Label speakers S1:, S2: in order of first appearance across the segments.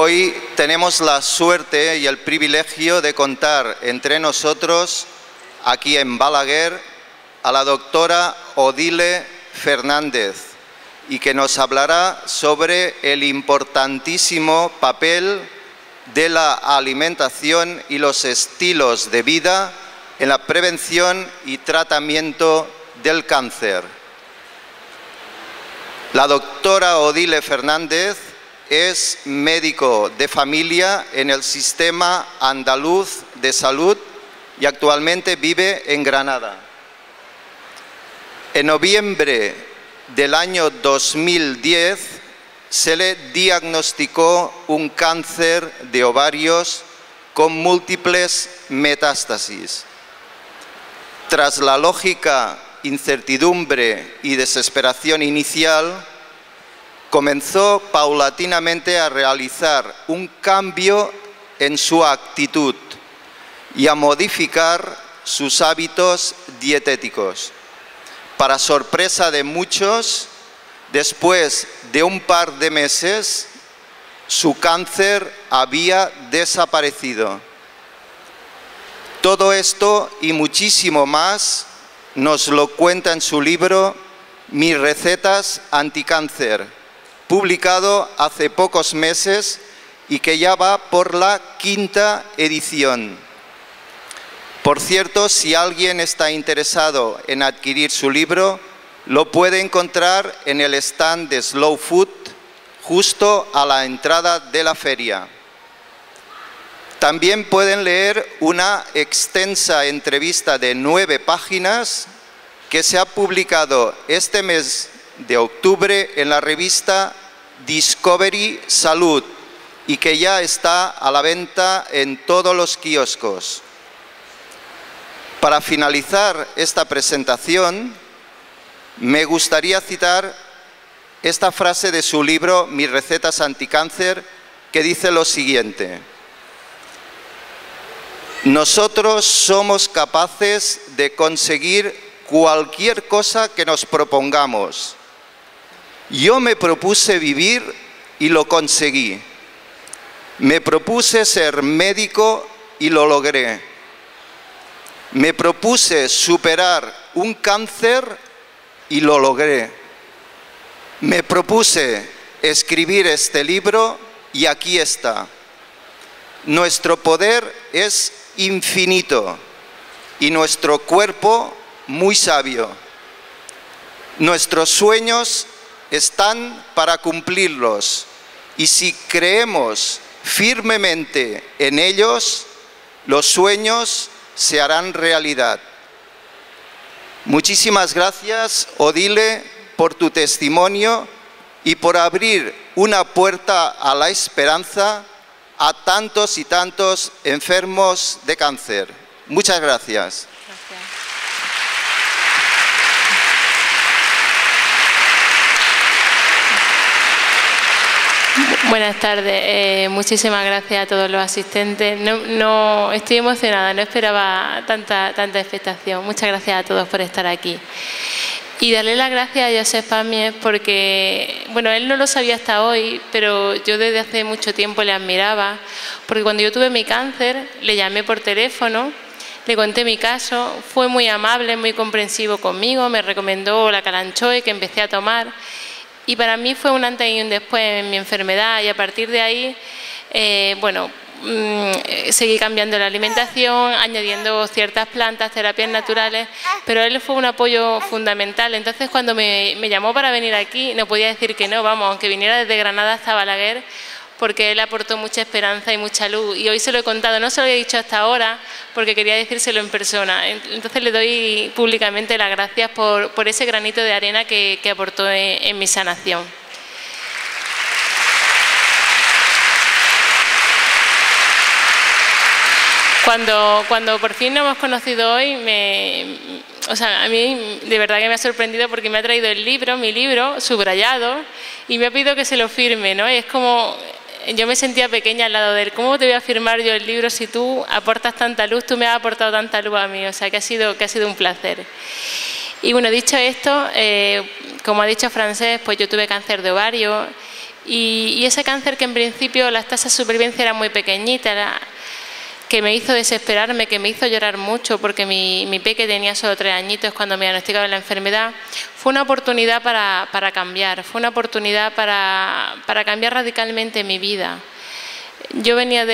S1: Hoy tenemos la suerte y el privilegio de contar entre nosotros, aquí en Balaguer, a la doctora Odile Fernández, y que nos hablará sobre el importantísimo papel de la alimentación y los estilos de vida en la prevención y tratamiento del cáncer. La doctora Odile Fernández es médico de familia en el Sistema Andaluz de Salud y actualmente vive en Granada. En noviembre del año 2010 se le diagnosticó un cáncer de ovarios con múltiples metástasis. Tras la lógica incertidumbre y desesperación inicial, comenzó paulatinamente a realizar un cambio en su actitud y a modificar sus hábitos dietéticos. Para sorpresa de muchos, después de un par de meses, su cáncer había desaparecido. Todo esto y muchísimo más nos lo cuenta en su libro Mis recetas anticáncer, publicado hace pocos meses y que ya va por la 5ª edición. Por cierto, si alguien está interesado en adquirir su libro, lo puede encontrar en el stand de Slow Food, justo a la entrada de la feria. También pueden leer una extensa entrevista de 9 páginas que se ha publicado este mes de octubre en la revista Discovery Salud y que ya está a la venta en todos los kioscos. Para finalizar esta presentación, me gustaría citar esta frase de su libro Mis recetas anticáncer, que dice lo siguiente: nosotros somos capaces de conseguir cualquier cosa que nos propongamos. Yo me propuse vivir y lo conseguí. Me propuse ser médico y lo logré. Me propuse superar un cáncer y lo logré. Me propuse escribir este libro y aquí está. Nuestro poder es infinito y nuestro cuerpo muy sabio. Nuestros sueños están para cumplirlos y si creemos firmemente en ellos, los sueños se harán realidad. Muchísimas gracias, Odile, por tu testimonio y por abrir una puerta a la esperanza a tantos y tantos enfermos de cáncer. Muchas gracias.
S2: Buenas tardes, muchísimas gracias a todos los asistentes. No estoy emocionada, no esperaba tanta expectación. Muchas gracias a todos por estar aquí. Y darle las gracias a Josep Pàmies porque, bueno, él no lo sabía hasta hoy, pero yo desde hace mucho tiempo le admiraba, porque cuando yo tuve mi cáncer, le llamé por teléfono, le conté mi caso, fue muy amable, muy comprensivo conmigo, me recomendó la Kalanchoe que empecé a tomar. Y para mí fue un antes y un después en mi enfermedad y a partir de ahí, seguí cambiando la alimentación, añadiendo ciertas plantas, terapias naturales, pero él fue un apoyo fundamental. Entonces cuando me llamó para venir aquí, no podía decir que no, vamos, aunque viniera desde Granada hasta Balaguer, porque él aportó mucha esperanza y mucha luz. Y hoy se lo he contado, no se lo he dicho hasta ahora, porque quería decírselo en persona. Entonces le doy públicamente las gracias por ese granito de arena que aportó en mi sanación. Cuando por fin nos hemos conocido hoy, a mí de verdad que me ha sorprendido porque me ha traído el libro, mi libro, subrayado, y me ha pedido que se lo firme, ¿no? Y es como, yo me sentía pequeña al lado de él. ¿Cómo te voy a firmar yo el libro si tú aportas tanta luz, tú me has aportado tanta luz a mí? O sea, que ha sido un placer. Y bueno, dicho esto, como ha dicho Francesc, pues yo tuve cáncer de ovario Y ese cáncer, que en principio las tasas de supervivencia eran muy pequeñitas, que me hizo desesperarme, que me hizo llorar mucho, porque mi peque tenía solo 3 añitos cuando me diagnosticaron la enfermedad, fue una oportunidad para cambiar, fue una oportunidad para cambiar radicalmente mi vida. Yo venía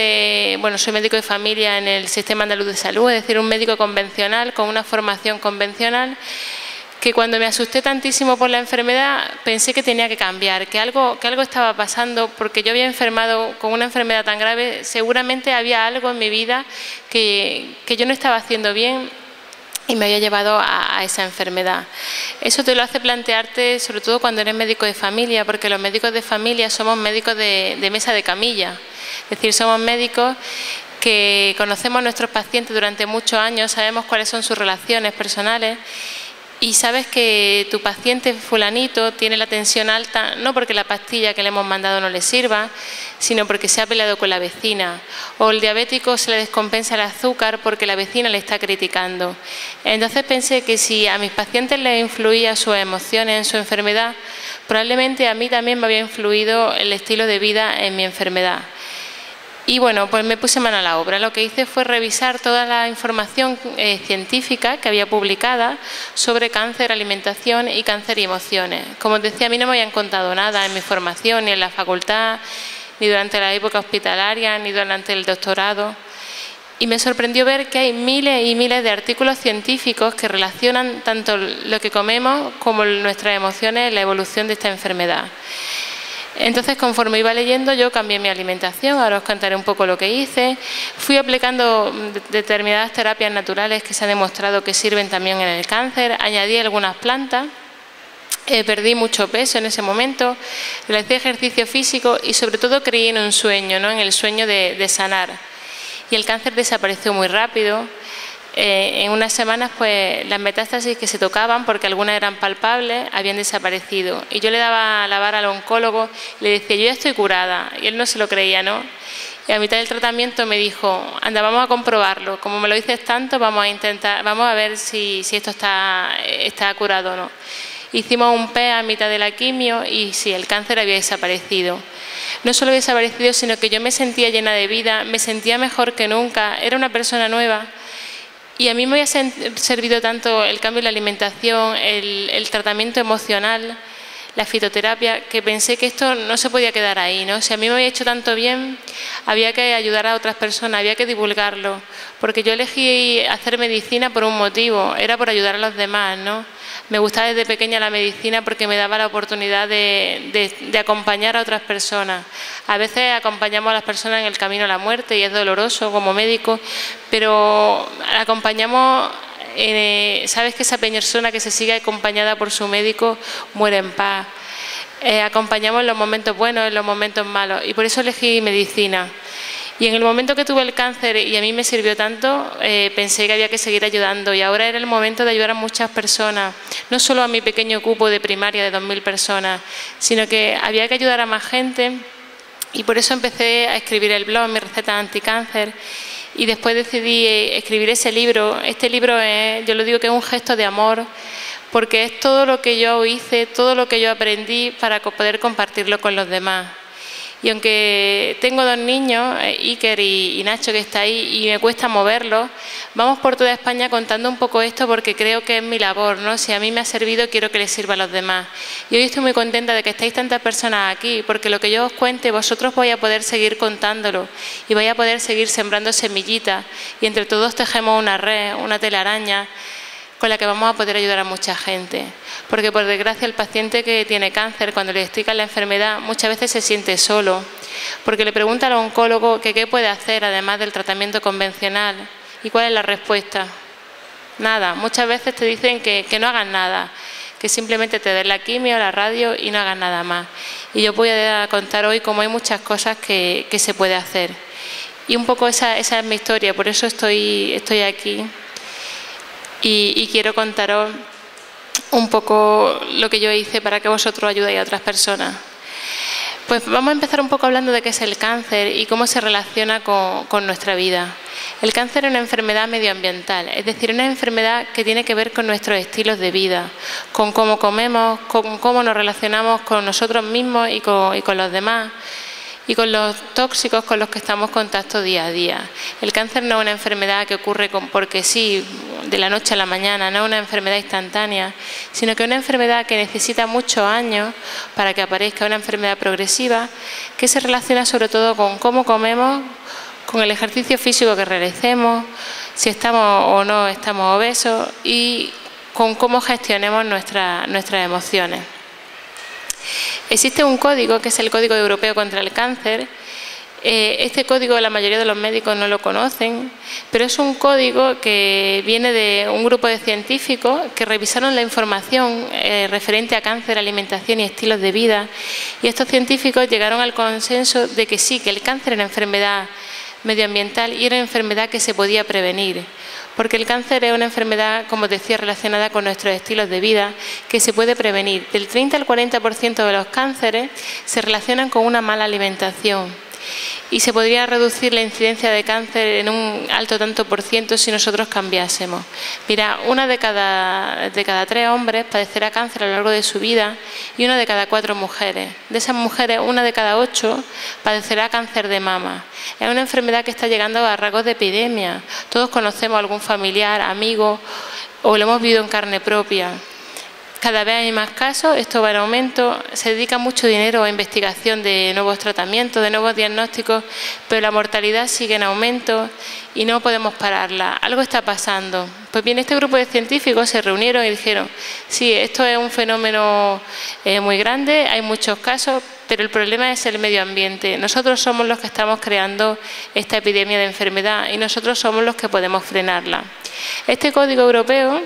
S2: soy médico de familia en el Sistema Andaluz de Salud, es decir, un médico convencional, con una formación convencional, que cuando me asusté tantísimo por la enfermedad pensé que tenía que cambiar, que algo estaba pasando, porque yo había enfermado con una enfermedad tan grave, seguramente había algo en mi vida que yo no estaba haciendo bien y me había llevado a esa enfermedad. Eso te lo hace plantearte, sobre todo cuando eres médico de familia, porque los médicos de familia somos médicos de mesa de camilla, es decir, somos médicos que conocemos a nuestros pacientes durante muchos años, sabemos cuáles son sus relaciones personales. Y sabes que tu paciente fulanito tiene la tensión alta no porque la pastilla que le hemos mandado no le sirva, sino porque se ha peleado con la vecina. O el diabético se le descompensa el azúcar porque la vecina le está criticando. Entonces pensé que si a mis pacientes les influía sus emociones en su enfermedad, probablemente a mí también me había influido el estilo de vida en mi enfermedad. Y bueno, pues me puse mano a la obra. Lo que hice fue revisar toda la información científica que había publicada sobre cáncer, alimentación y cáncer y emociones. Como os decía, a mí no me habían contado nada en mi formación, ni en la facultad, ni durante la época hospitalaria, ni durante el doctorado. Y me sorprendió ver que hay miles y miles de artículos científicos que relacionan tanto lo que comemos como nuestras emociones en la evolución de esta enfermedad. Entonces, conforme iba leyendo, yo cambié mi alimentación, ahora os contaré un poco lo que hice. Fui aplicando determinadas terapias naturales que se ha demostrado que sirven también en el cáncer, añadí algunas plantas, perdí mucho peso en ese momento, realicé ejercicio físico y sobre todo creí en un sueño, ¿no? En el sueño de sanar. Y el cáncer desapareció muy rápido. En unas semanas, pues las metástasis que se tocaban, porque algunas eran palpables, habían desaparecido. Y yo le daba la vara al oncólogo y le decía, yo ya estoy curada. Y él no se lo creía, ¿no? Y a mitad del tratamiento me dijo, anda, vamos a comprobarlo. Como me lo dices tanto, vamos a ver si esto está curado o no. Hicimos un PET a mitad de la quimio y sí, el cáncer había desaparecido. No solo había desaparecido, sino que yo me sentía llena de vida, me sentía mejor que nunca, era una persona nueva. Y a mí me había servido tanto el cambio en la alimentación, el tratamiento emocional, la fitoterapia, que pensé que esto no se podía quedar ahí, ¿no? Si a mí me había hecho tanto bien, había que ayudar a otras personas, había que divulgarlo, porque yo elegí hacer medicina por un motivo, era por ayudar a los demás, ¿no? Me gustaba desde pequeña la medicina porque me daba la oportunidad de acompañar a otras personas. A veces acompañamos a las personas en el camino a la muerte y es doloroso como médico, pero acompañamos, sabes que esa persona que se sigue acompañada por su médico muere en paz. Acompañamos en los momentos buenos, en los momentos malos y por eso elegí medicina. Y en el momento que tuve el cáncer y a mí me sirvió tanto, pensé que había que seguir ayudando y ahora era el momento de ayudar a muchas personas, no solo a mi pequeño cupo de primaria de 2000 personas, sino que había que ayudar a más gente y por eso empecé a escribir el blog, mis recetas anticáncer y después decidí escribir ese libro. Este libro yo lo digo que es un gesto de amor porque es todo lo que yo hice, todo lo que yo aprendí para poder compartirlo con los demás. Y aunque tengo 2 niños, Iker y Nacho, que está ahí, y me cuesta moverlos, vamos por toda España contando un poco esto porque creo que es mi labor, ¿no? Si a mí me ha servido, quiero que les sirva a los demás. Y hoy estoy muy contenta de que estéis tantas personas aquí, porque lo que yo os cuente, vosotros vais a poder seguir contándolo y vais a poder seguir sembrando semillitas y entre todos tejemos una red, una telaraña, con la que vamos a poder ayudar a mucha gente. Porque por desgracia el paciente que tiene cáncer, cuando le explican la enfermedad, muchas veces se siente solo, porque le pregunta al oncólogo que qué puede hacer además del tratamiento convencional. ¿Y cuál es la respuesta? Nada. Muchas veces te dicen que no hagas nada, que simplemente te den la quimio, la radio y no hagas nada más. Y yo voy a contar hoy cómo hay muchas cosas que se puede hacer. Y un poco esa es mi historia, por eso estoy aquí. Y quiero contaros un poco lo que yo hice para que vosotros ayudéis a otras personas. Pues vamos a empezar un poco hablando de qué es el cáncer y cómo se relaciona con nuestra vida. El cáncer es una enfermedad medioambiental, es decir, una enfermedad que tiene que ver con nuestros estilos de vida, con cómo comemos, con cómo nos relacionamos con nosotros mismos y con los demás, y con los tóxicos con los que estamos en contacto día a día. El cáncer no es una enfermedad que ocurre porque sí, de la noche a la mañana, no es una enfermedad instantánea, sino que es una enfermedad que necesita muchos años para que aparezca, una enfermedad progresiva que se relaciona sobre todo con cómo comemos, con el ejercicio físico que realicemos, si estamos o no estamos obesos y con cómo gestionemos nuestras emociones. Existe un código que es el Código Europeo contra el Cáncer. Este código la mayoría de los médicos no lo conocen, pero es un código que viene de un grupo de científicos que revisaron la información referente a cáncer, alimentación y estilos de vida, y estos científicos llegaron al consenso de que sí, que el cáncer era una enfermedad medioambiental y era una enfermedad que se podía prevenir. Porque el cáncer es una enfermedad, como decía, relacionada con nuestros estilos de vida, que se puede prevenir. Del 30 al 40% de los cánceres se relacionan con una mala alimentación. Y se podría reducir la incidencia de cáncer en un alto tanto por ciento si nosotros cambiásemos. Mira, una de cada 3 hombres padecerá cáncer a lo largo de su vida y una de cada 4 mujeres. De esas mujeres, una de cada 8 padecerá cáncer de mama. Es una enfermedad que está llegando a rasgos de epidemia. Todos conocemos a algún familiar, amigo, o lo hemos vivido en carne propia. Cada vez hay más casos, esto va en aumento, se dedica mucho dinero a investigación de nuevos tratamientos, de nuevos diagnósticos, pero la mortalidad sigue en aumento y no podemos pararla. Algo está pasando. Pues bien, este grupo de científicos se reunieron y dijeron, sí, esto es un fenómeno muy grande, hay muchos casos, pero el problema es el medio ambiente. Nosotros somos los que estamos creando esta epidemia de enfermedad y nosotros somos los que podemos frenarla. Este código europeo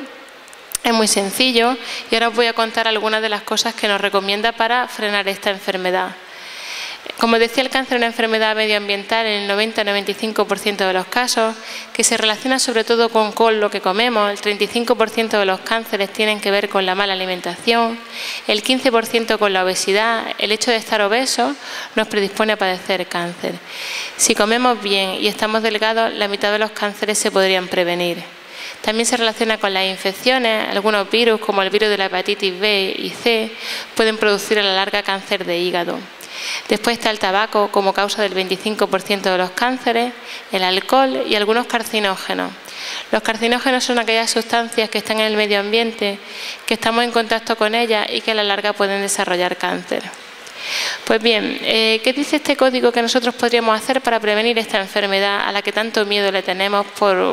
S2: es muy sencillo y ahora os voy a contar algunas de las cosas que nos recomienda para frenar esta enfermedad. Como decía, el cáncer es una enfermedad medioambiental en el 90-95% de los casos, que se relaciona sobre todo con lo que comemos. El 35% de los cánceres tienen que ver con la mala alimentación, el 15% con la obesidad. El hecho de estar obesos nos predispone a padecer cáncer. Si comemos bien y estamos delgados, la mitad de los cánceres se podrían prevenir. También se relaciona con las infecciones. Algunos virus, como el virus de la hepatitis B y C, pueden producir a la larga cáncer de hígado. Después está el tabaco como causa del 25% de los cánceres, el alcohol y algunos carcinógenos. Los carcinógenos son aquellas sustancias que están en el medio ambiente, que estamos en contacto con ellas y que a la larga pueden desarrollar cáncer. Pues bien, ¿qué dice este código que nosotros podríamos hacer para prevenir esta enfermedad a la que tanto miedo le tenemos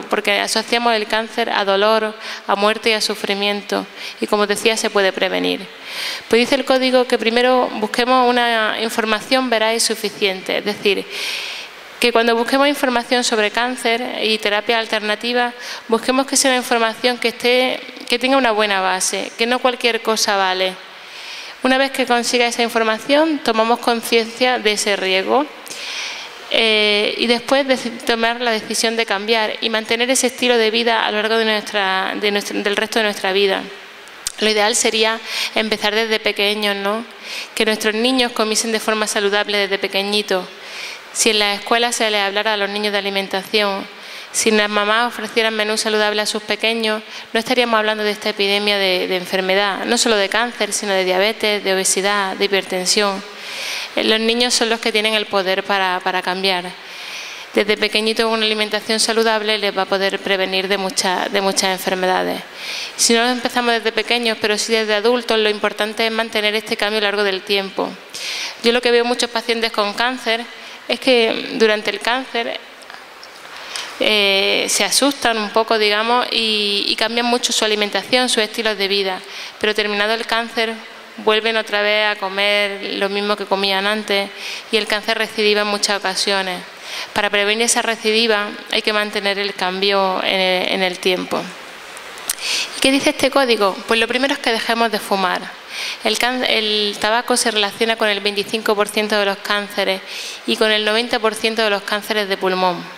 S2: porque asociamos el cáncer a dolor, a muerte y a sufrimiento? Y como decía, se puede prevenir. Pues dice el código que primero busquemos una información veraz y suficiente, es decir, que cuando busquemos información sobre cáncer y terapia alternativa, busquemos que sea una información que tenga una buena base, que no cualquier cosa vale. Una vez que consiga esa información, tomamos conciencia de ese riesgo y después tomar la decisión de cambiar y mantener ese estilo de vida a lo largo del resto de nuestra vida. Lo ideal sería empezar desde pequeños, ¿no? Que nuestros niños comiesen de forma saludable desde pequeñitos. Si en las escuelas se les hablara a los niños de alimentación, si las mamás ofrecieran menús saludables a sus pequeños, no estaríamos hablando de esta epidemia de enfermedad, no solo de cáncer, sino de diabetes, de obesidad, de hipertensión. Los niños son los que tienen el poder para cambiar. Desde pequeñito una alimentación saludable les va a poder prevenir de muchas enfermedades. Si no empezamos desde pequeños, pero sí desde adultos, lo importante es mantener este cambio a lo largo del tiempo. Yo lo que veo en muchos pacientes con cáncer es que durante el cáncer se asustan un poco, digamos, y cambian mucho su alimentación, sus estilos de vida, pero terminado el cáncer vuelven otra vez a comer lo mismo que comían antes y el cáncer recidiva en muchas ocasiones. Para prevenir esa recidiva hay que mantener el cambio en el tiempo. ¿Qué dice este código? Pues lo primero es que dejemos de fumar. El tabaco se relaciona con el 25% de los cánceres y con el 90% de los cánceres de pulmón.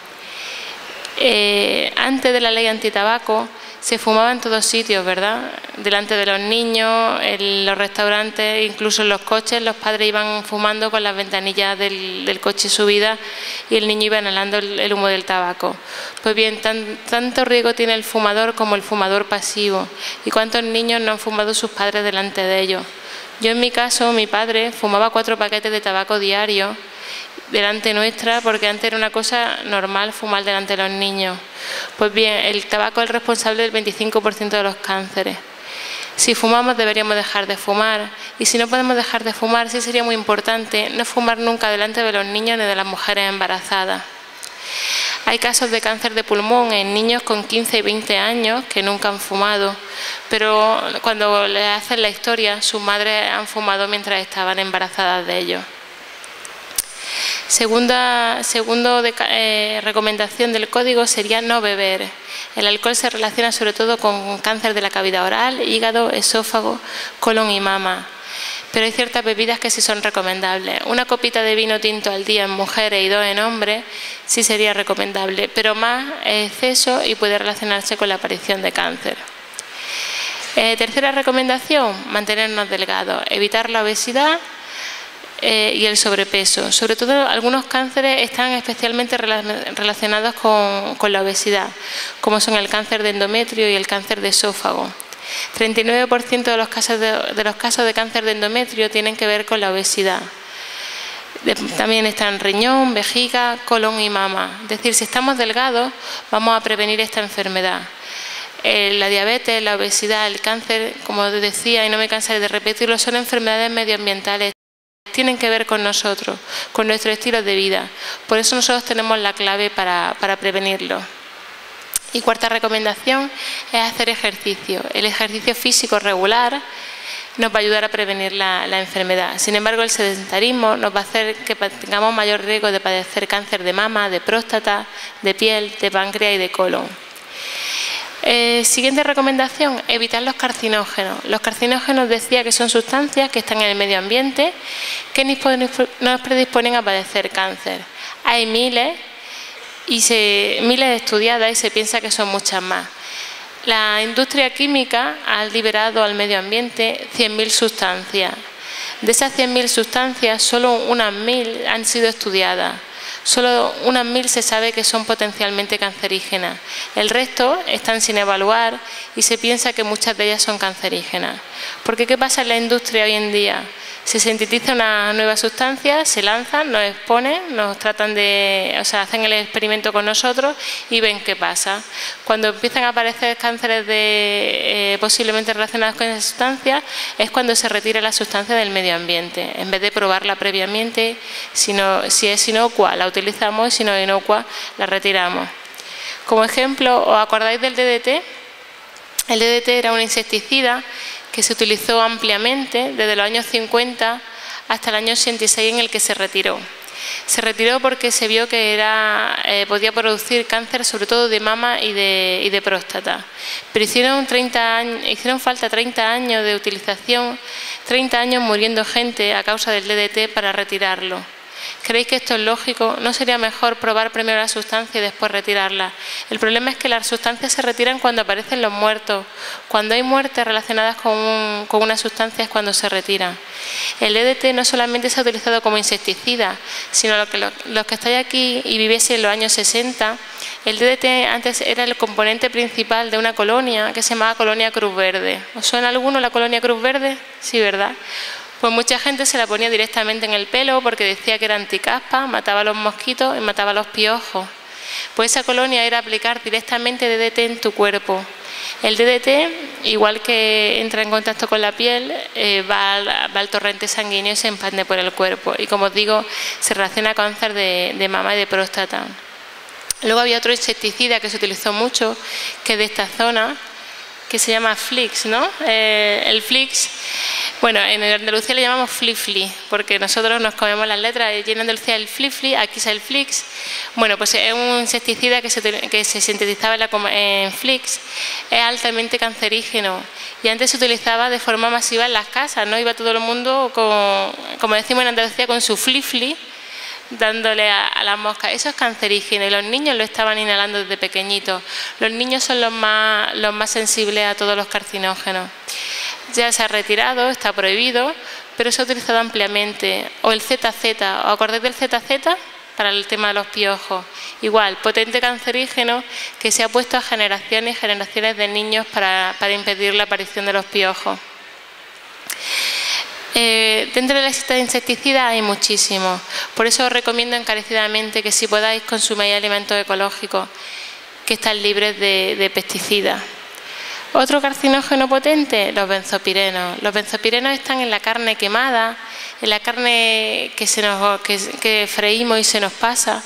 S2: Antes de la ley antitabaco se fumaba en todos sitios, ¿verdad? Delante de los niños, en los restaurantes, incluso en los coches, los padres iban fumando con las ventanillas del coche subidas y el niño iba inhalando el humo del tabaco. Pues bien, tanto riesgo tiene el fumador como el fumador pasivo. ¿Y cuántos niños no han fumado sus padres delante de ellos? Yo en mi caso, mi padre fumaba 4 paquetes de tabaco diarios delante nuestra, porque antes era una cosa normal fumar delante de los niños. Pues bien, el tabaco es el responsable del 25% de los cánceres. Si fumamos deberíamos dejar de fumar, y si no podemos dejar de fumar, sí sería muy importante no fumar nunca delante de los niños ni de las mujeres embarazadas. Hay casos de cáncer de pulmón en niños con 15 y 20 años que nunca han fumado, pero cuando les hacen la historia, sus madres han fumado mientras estaban embarazadas de ellos. Segunda recomendación del código sería no beber. El alcohol se relaciona sobre todo con cáncer de la cavidad oral, hígado, esófago, colon y mama. Pero hay ciertas bebidas que sí son recomendables. Una copita de vino tinto al día en mujeres y 2 en hombres sí sería recomendable, pero más exceso y puede relacionarse con la aparición de cáncer. Tercera recomendación, mantenernos delgados, evitar la obesidad y el sobrepeso. Sobre todo algunos cánceres están especialmente relacionados con la obesidad, como son el cáncer de endometrio y el cáncer de esófago. 39% de los casos de cáncer de endometrio tienen que ver con la obesidad. También están riñón, vejiga, colon y mama. Es decir, si estamos delgados vamos a prevenir esta enfermedad. La diabetes, la obesidad, el cáncer, como decía y no me cansaré de repetirlo, son enfermedades medioambientales. Tienen que ver con nosotros, con nuestro estilo de vida. Por eso nosotros tenemos la clave para prevenirlo. Y cuarta recomendación es hacer ejercicio. El ejercicio físico regular nos va a ayudar a prevenir la enfermedad. Sin embargo, el sedentarismo nos va a hacer que tengamos mayor riesgo de padecer cáncer de mama, de próstata, de piel, de páncreas y de colon. Siguiente recomendación, evitar los carcinógenos. Los carcinógenos decía que son sustancias que están en el medio ambiente que nos predisponen a padecer cáncer. Hay miles estudiadas y se piensa que son muchas más. La industria química ha liberado al medio ambiente 100.000 sustancias. De esas 100.000 sustancias, solo unas 1.000 han sido estudiadas. Solo unas 1.000 se sabe que son potencialmente cancerígenas. El resto están sin evaluar y se piensa que muchas de ellas son cancerígenas. Porque ¿qué pasa en la industria hoy en día? Se sintetiza una nueva sustancia, se lanzan, nos exponen, hacen el experimento con nosotros y ven qué pasa. Cuando empiezan a aparecer cánceres posiblemente relacionados con esa sustancia, es cuando se retira la sustancia del medio ambiente. En vez de probarla previamente, si es inocua, la utilizamos, y si no es inocua, la retiramos. Como ejemplo, ¿os acordáis del DDT? El DDT era un insecticida que se utilizó ampliamente desde los años 50 hasta el año 86, en el que se retiró. Se retiró porque se vio que podía producir cáncer, sobre todo de mama y de próstata. Pero hicieron falta 30 años de utilización, 30 años muriendo gente a causa del DDT para retirarlo. ¿Creéis que esto es lógico? ¿No sería mejor probar primero la sustancia y después retirarla? El problema es que las sustancias se retiran cuando aparecen los muertos. Cuando hay muertes relacionadas con una sustancia es cuando se retiran. El DDT no solamente se ha utilizado como insecticida, sino los que estáis aquí y viviese en los años 60, el DDT antes era el componente principal de una colonia que se llamaba Colonia Cruz Verde. ¿Os suena a alguno la Colonia Cruz Verde? Sí, ¿verdad? Pues mucha gente se la ponía directamente en el pelo porque decía que era anticaspa, mataba a los mosquitos y mataba a los piojos. Pues esa colonia era aplicar directamente DDT en tu cuerpo. El DDT, igual que entra en contacto con la piel, va al torrente sanguíneo y se expande por el cuerpo. Y como os digo, se relaciona con cáncer de mama y de próstata. Luego había otro insecticida que se utilizó mucho, que es de esta zona, que se llama Flix, ¿no? El Flix, bueno, en Andalucía le llamamos Flifli, porque nosotros nos comemos las letras, y en Andalucía el Flifli, aquí es el Flix. Bueno, pues es un insecticida que se sintetizaba en Flix, es altamente cancerígeno y antes se utilizaba de forma masiva en las casas, ¿no? Iba todo el mundo, como decimos en Andalucía, con su Flifli, dándole a las moscas. Eso es cancerígeno y los niños lo estaban inhalando desde pequeñitos. Los niños son los más sensibles a todos los carcinógenos. Ya se ha retirado, está prohibido, pero se ha utilizado ampliamente. O el ZZ, ¿os acordáis del ZZ? Para el tema de los piojos. Igual, potente cancerígeno que se ha puesto a generaciones y generaciones de niños para impedir la aparición de los piojos. Dentro de la lista de insecticidas hay muchísimos. Por eso os recomiendo encarecidamente que si podáis consumáis alimentos ecológicos que están libres de pesticidas. Otro carcinógeno potente, los benzopirenos. Los benzopirenos están en la carne quemada, en la carne que freímos y se nos pasa,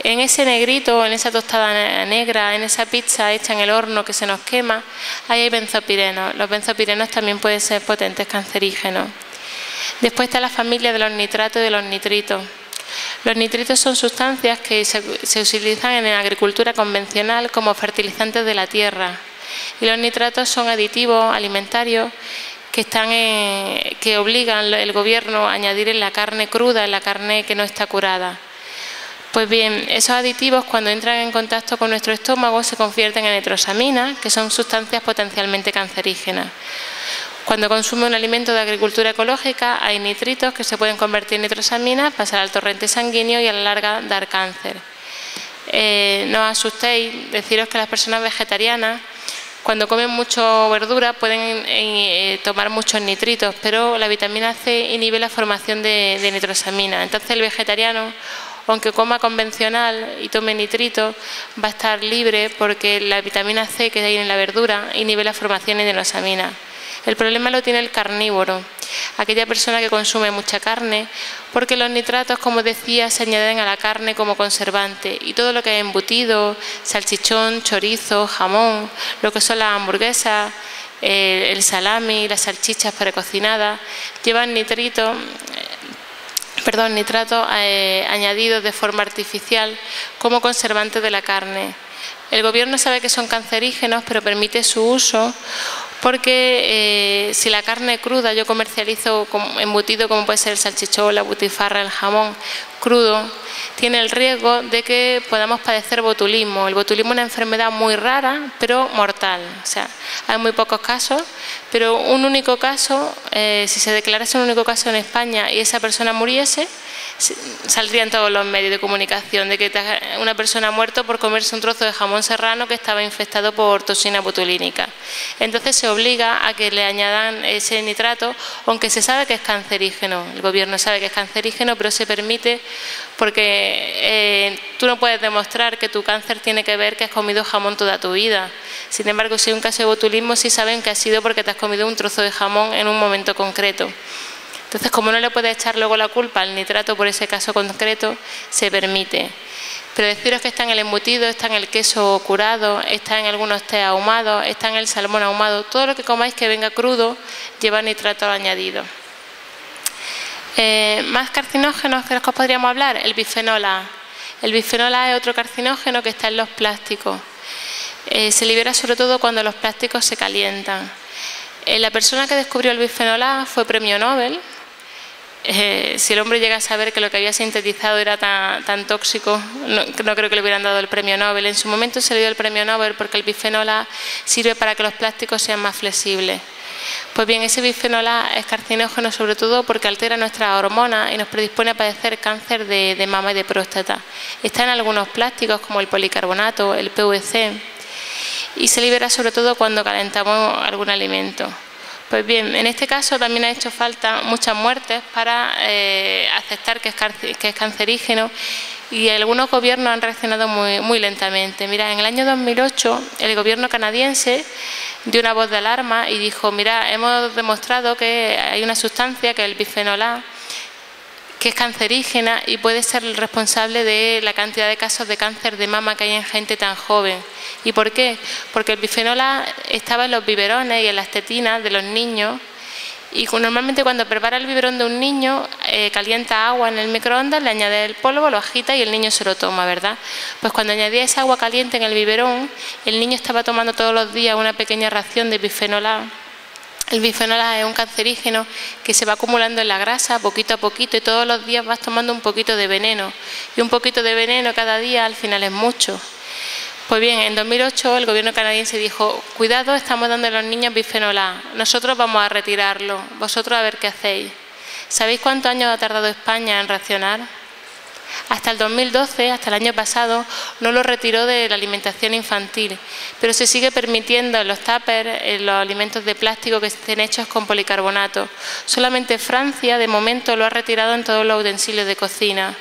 S2: en ese negrito, en esa tostada negra, en esa pizza hecha en el horno que se nos quema, ahí hay benzopirenos. Los benzopirenos también pueden ser potentes cancerígenos. Después está la familia de los nitratos y de los nitritos. Los nitritos son sustancias que se utilizan en la agricultura convencional como fertilizantes de la tierra. Y los nitratos son aditivos alimentarios que obligan el gobierno a añadir en la carne cruda, en la carne que no está curada. Pues bien, esos aditivos cuando entran en contacto con nuestro estómago se convierten en nitrosaminas, que son sustancias potencialmente cancerígenas. Cuando consume un alimento de agricultura ecológica hay nitritos que se pueden convertir en nitrosaminas, pasar al torrente sanguíneo y a la larga dar cáncer. No os asustéis, deciros que las personas vegetarianas cuando comen mucho verdura pueden tomar muchos nitritos, pero la vitamina C inhibe la formación de nitrosamina. Entonces el vegetariano, aunque coma convencional y tome nitritos, va a estar libre porque la vitamina C que hay en la verdura inhibe la formación de nitrosamina. El problema lo tiene el carnívoro, aquella persona que consume mucha carne, porque los nitratos, como decía, se añaden a la carne como conservante y todo lo que es embutido, salchichón, chorizo, jamón, lo que son las hamburguesas, el salami, las salchichas precocinadas, llevan nitratos añadidos de forma artificial como conservantes de la carne. El gobierno sabe que son cancerígenos, pero permite su uso porque si la carne cruda yo comercializo embutido como puede ser el salchichón, la butifarra, el jamón crudo, tiene el riesgo de que podamos padecer botulismo. El botulismo es una enfermedad muy rara pero mortal, o sea, hay muy pocos casos, pero un único caso, si se declarase un único caso en España y esa persona muriese, saldrían todos los medios de comunicación de que una persona ha muerto por comerse un trozo de jamón serrano que estaba infectado por toxina botulínica. Entonces se obliga a que le añadan ese nitrato, aunque se sabe que es cancerígeno. El gobierno sabe que es cancerígeno, pero se permite porque tú no puedes demostrar que tu cáncer tiene que ver que has comido jamón toda tu vida. Sin embargo, si hay un caso de botulismo, sí saben que ha sido porque te has comido un trozo de jamón en un momento concreto. Entonces, como no le puedes echar luego la culpa al nitrato por ese caso concreto, se permite. Pero deciros que está en el embutido, está en el queso curado, está en algunos té ahumados, está en el salmón ahumado. Todo lo que comáis que venga crudo lleva nitrato añadido. Más carcinógenos que os podríamos hablar, el bisfenol A. El bisfenol A es otro carcinógeno que está en los plásticos. Se libera sobre todo cuando los plásticos se calientan. La persona que descubrió el bisfenol A fue premio Nobel. Si el hombre llega a saber que lo que había sintetizado era tan tóxico, no creo que le hubieran dado el premio Nobel. En su momento se le dio el premio Nobel porque el bisfenol A sirve para que los plásticos sean más flexibles. Pues bien, ese bisfenol A es carcinógeno sobre todo porque altera nuestras hormonas y nos predispone a padecer cáncer de mama y de próstata. Está en algunos plásticos como el policarbonato, el PVC, y se libera sobre todo cuando calentamos algún alimento. Pues bien, en este caso también ha hecho falta muchas muertes para aceptar que es cancerígeno y algunos gobiernos han reaccionado muy lentamente. Mira, en el año 2008 el gobierno canadiense dio una voz de alarma y dijo, mira, hemos demostrado que hay una sustancia, que es el bisfenol A, que es cancerígena y puede ser el responsable de la cantidad de casos de cáncer de mama que hay en gente tan joven. ¿Y por qué? Porque el bisfenol A estaba en los biberones y en las tetinas de los niños y normalmente cuando prepara el biberón de un niño calienta agua en el microondas, le añade el polvo, lo agita y el niño se lo toma, ¿verdad? Pues cuando añadía esa agua caliente en el biberón, el niño estaba tomando todos los días una pequeña ración de bisfenol A. El bifenol A es un cancerígeno que se va acumulando en la grasa poquito a poquito y todos los días vas tomando un poquito de veneno. Y un poquito de veneno cada día al final es mucho. Pues bien, en 2008 el gobierno canadiense dijo: cuidado, estamos dando a los niños bifenol A, nosotros vamos a retirarlo, vosotros a ver qué hacéis. ¿Sabéis cuántos años ha tardado España en reaccionar? Hasta el 2012, hasta el año pasado, no lo retiró de la alimentación infantil, pero se sigue permitiendo en los tuppers, en los alimentos de plástico que estén hechos con policarbonato. Solamente Francia, de momento, lo ha retirado en todos los utensilios de cocina.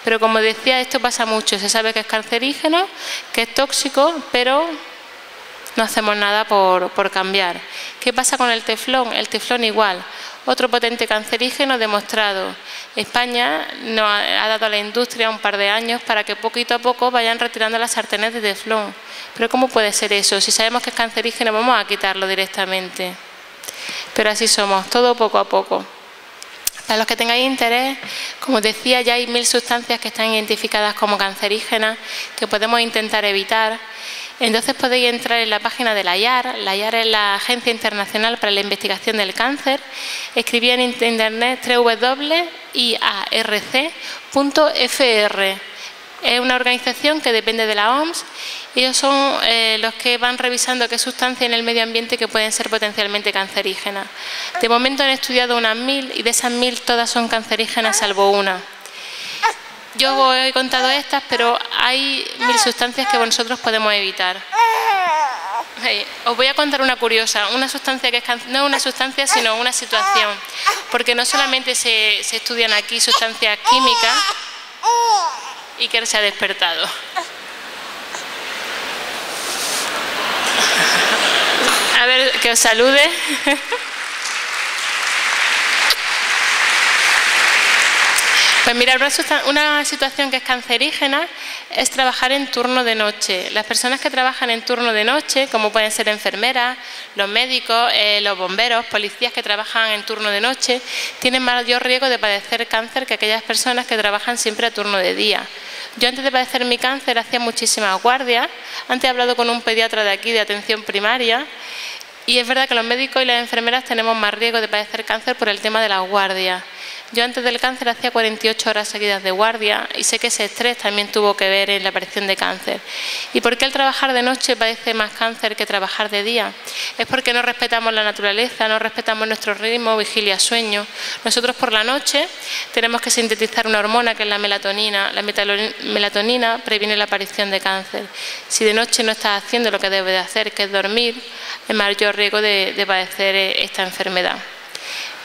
S2: Pero como decía, esto pasa mucho, se sabe que es cancerígeno, que es tóxico, pero no hacemos nada por cambiar. ¿Qué pasa con el teflón? El teflón igual. Otro potente cancerígeno demostrado. España nos ha dado a la industria un par de años para que poquito a poco vayan retirando las sartenes de teflón. Pero ¿cómo puede ser eso? Si sabemos que es cancerígeno, vamos a quitarlo directamente. Pero así somos, todo poco a poco. Para los que tengáis interés, como decía, ya hay 1000 sustancias que están identificadas como cancerígenas que podemos intentar evitar. Entonces podéis entrar en la página de la IARC. La IARC es la Agencia Internacional para la Investigación del Cáncer. Escribí en internet www.iarc.fr. Es una organización que depende de la OMS. Ellos son los que van revisando qué sustancias en el medio ambiente que pueden ser potencialmente cancerígenas. De momento han estudiado unas 1000 y de esas 1000 todas son cancerígenas salvo una. Yo os he contado estas, pero hay 1000 sustancias que nosotros podemos evitar. Os voy a contar una curiosa, una sustancia que es no una sustancia, sino una situación, porque no solamente se estudian aquí sustancias químicas. Iker se ha despertado. A ver, que os salude. Pues mirad, una situación que es cancerígena es trabajar en turno de noche. Las personas que trabajan en turno de noche, como pueden ser enfermeras, los médicos, los bomberos, policías que trabajan en turno de noche, tienen mayor riesgo de padecer cáncer que aquellas personas que trabajan siempre a turno de día. Yo antes de padecer mi cáncer hacía muchísimas guardias. Antes he hablado con un pediatra de aquí de atención primaria. Y es verdad que los médicos y las enfermeras tenemos más riesgo de padecer cáncer por el tema de las guardias. Yo antes del cáncer hacía 48 horas seguidas de guardia y sé que ese estrés también tuvo que ver en la aparición de cáncer. ¿Y por qué al trabajar de noche padece más cáncer que trabajar de día? Es porque no respetamos la naturaleza, no respetamos nuestro ritmo, vigilia, sueño. Nosotros por la noche tenemos que sintetizar una hormona que es la melatonina. La melatonina previene la aparición de cáncer. Si de noche no estás haciendo lo que debes de hacer, que es dormir, hay mayor riesgo de padecer esta enfermedad.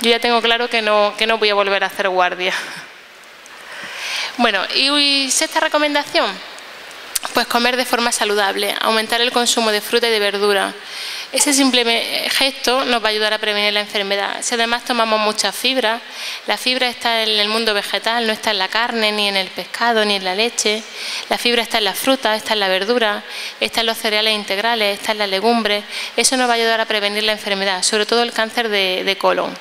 S2: Yo ya tengo claro que no voy a volver a hacer guardia. Bueno, y sexta recomendación, pues comer de forma saludable, aumentar el consumo de fruta y de verdura. Ese simple gesto nos va a ayudar a prevenir la enfermedad. Si además tomamos mucha fibra, la fibra está en el mundo vegetal, no está en la carne, ni en el pescado, ni en la leche. La fibra está en la fruta, está en la verdura, está en los cereales integrales, está en las legumbres. Eso nos va a ayudar a prevenir la enfermedad, sobre todo el cáncer de colon.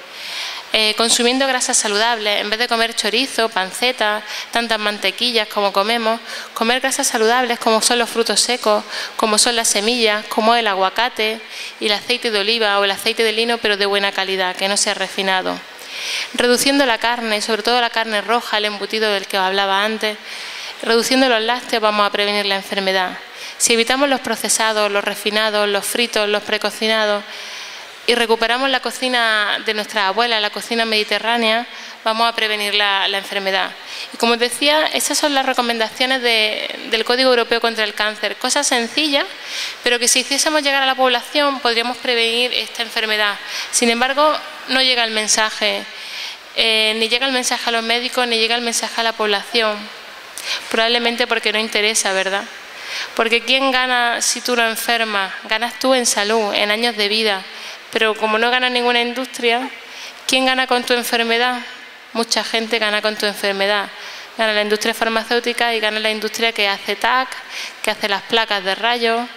S2: Consumiendo grasas saludables, en vez de comer chorizo, panceta, tantas mantequillas como comemos, comer grasas saludables como son los frutos secos, como son las semillas, como el aguacate y el aceite de oliva o el aceite de lino, pero de buena calidad, que no sea refinado. Reduciendo la carne, sobre todo la carne roja, el embutido del que os hablaba antes, reduciendo los lácteos vamos a prevenir la enfermedad. Si evitamos los procesados, los refinados, los fritos, los precocinados, y recuperamos la cocina de nuestras abuelas, la cocina mediterránea, vamos a prevenir la enfermedad. Y como os decía, esas son las recomendaciones del Código Europeo contra el Cáncer. Cosas sencillas, pero que si hiciésemos llegar a la población podríamos prevenir esta enfermedad. Sin embargo, no llega el mensaje, ni llega el mensaje a los médicos, ni llega el mensaje a la población. Probablemente porque no interesa, ¿verdad? Porque ¿quién gana si tú no enfermas? Ganas tú en salud, en años de vida. Pero como no gana ninguna industria, ¿quién gana con tu enfermedad? Mucha gente gana con tu enfermedad. Gana la industria farmacéutica y gana la industria que hace TAC, que hace las placas de rayos,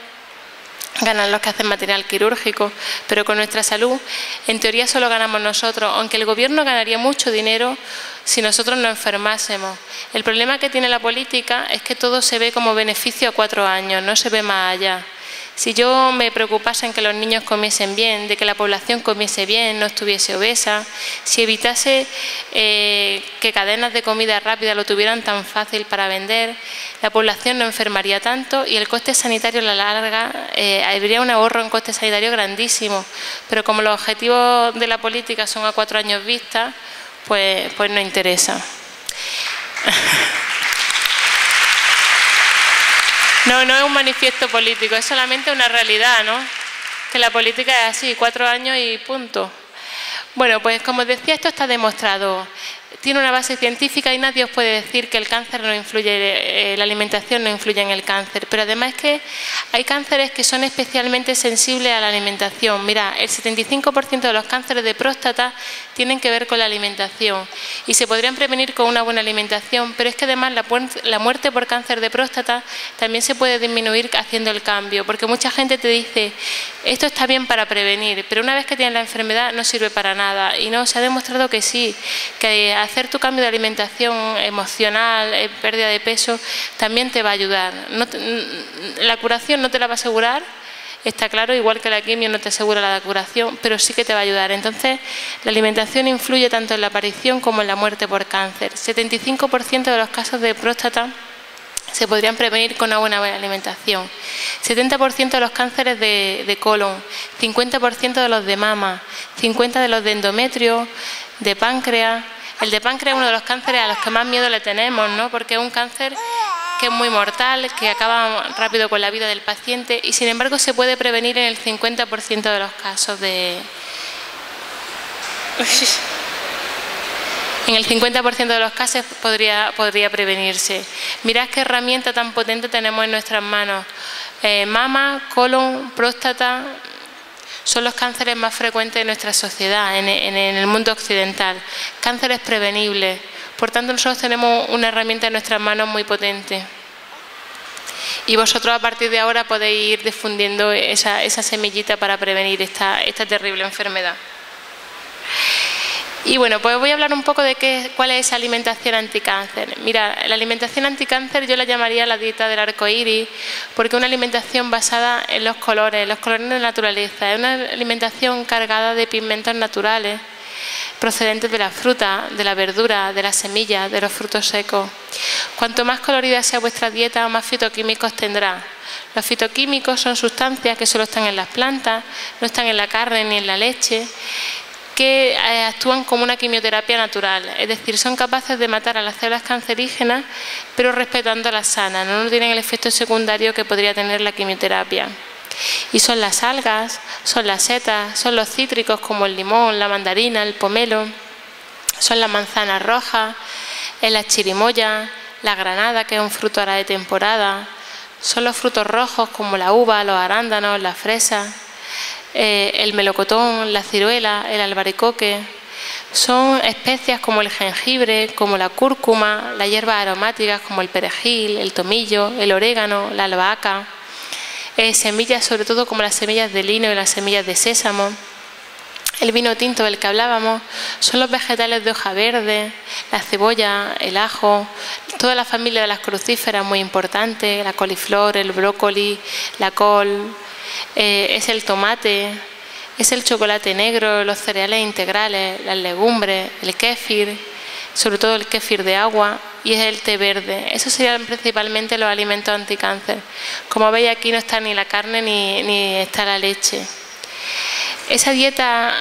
S2: ganan los que hacen material quirúrgico. Pero con nuestra salud, en teoría solo ganamos nosotros, aunque el gobierno ganaría mucho dinero si nosotros no enfermásemos. El problema que tiene la política es que todo se ve como beneficio a 4 años, no se ve más allá. Si yo me preocupase en que los niños comiesen bien, de que la población comiese bien, no estuviese obesa, si evitase que cadenas de comida rápida lo tuvieran tan fácil para vender, la población no enfermaría tanto y el coste sanitario a la larga, habría un ahorro en coste sanitario grandísimo. Pero como los objetivos de la política son a 4 años vista, pues no interesa. No es un manifiesto político, es solamente una realidad, ¿no? Que la política es así, 4 años y punto. Bueno, pues como os decía, esto está demostrado. Tiene una base científica y nadie os puede decir que el cáncer no influye, la alimentación no influye en el cáncer. Pero además es que hay cánceres que son especialmente sensibles a la alimentación. Mira, el 75% de los cánceres de próstata tienen que ver con la alimentación y se podrían prevenir con una buena alimentación, pero es que además la muerte por cáncer de próstata también se puede disminuir haciendo el cambio, porque mucha gente te dice, esto está bien para prevenir, pero una vez que tienes la enfermedad no sirve para nada. Y no, se ha demostrado que sí, que hacer tu cambio de alimentación emocional, pérdida de peso, también te va a ayudar. La curación no te la va a asegurar, está claro, igual que la quimio no te asegura la curación, pero sí que te va a ayudar. Entonces, la alimentación influye tanto en la aparición como en la muerte por cáncer. 75% de los casos de próstata se podrían prevenir con una buena alimentación. 70% de los cánceres de colon, 50% de los de mama, 50% de los de endometrio, de páncreas. El de páncreas es uno de los cánceres a los que más miedo le tenemos, ¿no? Porque es un cáncer que es muy mortal, que acaba rápido con la vida del paciente y sin embargo se puede prevenir en el 50% de los casos de... En el 50% de los casos podría prevenirse. Mirad qué herramienta tan potente tenemos en nuestras manos. Mama, colon, próstata son los cánceres más frecuentes de nuestra sociedad, en el mundo occidental. Cánceres prevenibles. Por tanto, nosotros tenemos una herramienta en nuestras manos muy potente. Y vosotros a partir de ahora podéis ir difundiendo esa semillita para prevenir esta terrible enfermedad. Y bueno, pues voy a hablar un poco de cuál es esa alimentación anticáncer. Mira, la alimentación anticáncer yo la llamaría la dieta del arco iris, porque es una alimentación basada en los colores de la naturaleza. Es una alimentación cargada de pigmentos naturales, procedentes de la fruta, de la verdura, de las semillas, de los frutos secos. Cuanto más colorida sea vuestra dieta, más fitoquímicos tendrá. Los fitoquímicos son sustancias que solo están en las plantas, no están en la carne ni en la leche, que actúan como una quimioterapia natural, es decir, son capaces de matar a las células cancerígenas, pero respetando a las sanas, no tienen el efecto secundario que podría tener la quimioterapia. Y son las algas, son las setas, son los cítricos como el limón, la mandarina, el pomelo, son las manzanas rojas, las chirimoyas, la granada, que es un fruto ahora de temporada, son los frutos rojos como la uva, los arándanos, la fresa, el melocotón, la ciruela, el albaricoque. Son especias como el jengibre, como la cúrcuma, las hierbas aromáticas como el perejil, el tomillo, el orégano, la albahaca. Semillas sobre todo como las semillas de lino y las semillas de sésamo. El vino tinto del que hablábamos son los vegetales de hoja verde, la cebolla, el ajo, toda la familia de las crucíferas muy importante, la coliflor, el brócoli, la col, es el tomate, es el chocolate negro, los cereales integrales, las legumbres, el kéfir, sobre todo el kéfir de agua, y es el té verde. Esos serían principalmente los alimentos anticáncer. Como veis, aquí no está ni la carne ni está la leche. Esa dieta,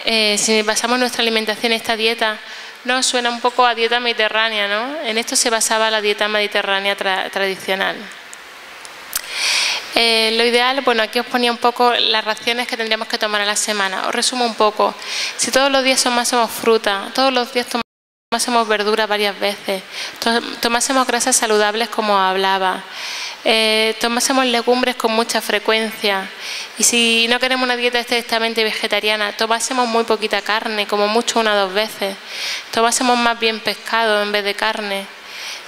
S2: si basamos nuestra alimentación en esta dieta, nos suena un poco a dieta mediterránea, ¿no? En esto se basaba la dieta mediterránea tradicional. Lo ideal, bueno, aquí os ponía un poco las raciones que tendríamos que tomar a la semana. Os resumo un poco. Si todos los días tomásemos fruta, todos los días tomásemos verdura varias veces, tomásemos grasas saludables como hablaba, tomásemos legumbres con mucha frecuencia, y si no queremos una dieta estrictamente vegetariana, tomásemos muy poquita carne, como mucho 1 o 2 veces, tomásemos más bien pescado en vez de carne,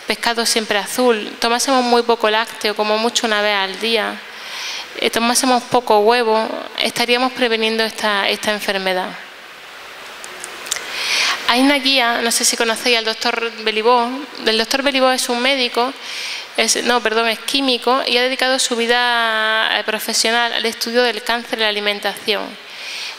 S2: pescado siempre azul, tomásemos muy poco lácteo, como mucho 1 vez al día, tomásemos poco huevo, estaríamos preveniendo esta enfermedad. Hay una guía, no sé si conocéis al doctor Belibó. El doctor Belibó es un médico, es químico y ha dedicado su vida profesional al estudio del cáncer y la alimentación.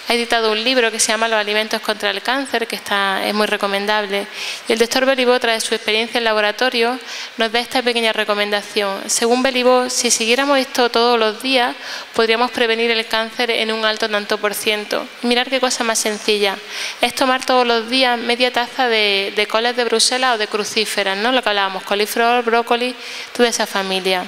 S2: Ha editado un libro que se llama Los alimentos contra el cáncer, que es muy recomendable. Y el doctor Belibó, tras su experiencia en laboratorio, nos da esta pequeña recomendación. Según Belibó, si siguiéramos esto todos los días, podríamos prevenir el cáncer en un alto tanto por ciento. Y mirad qué cosa más sencilla. Es tomar todos los días media taza de coles de Bruselas o de crucíferas, ¿no? Lo que hablábamos, coliflor, brócoli, toda esa familia.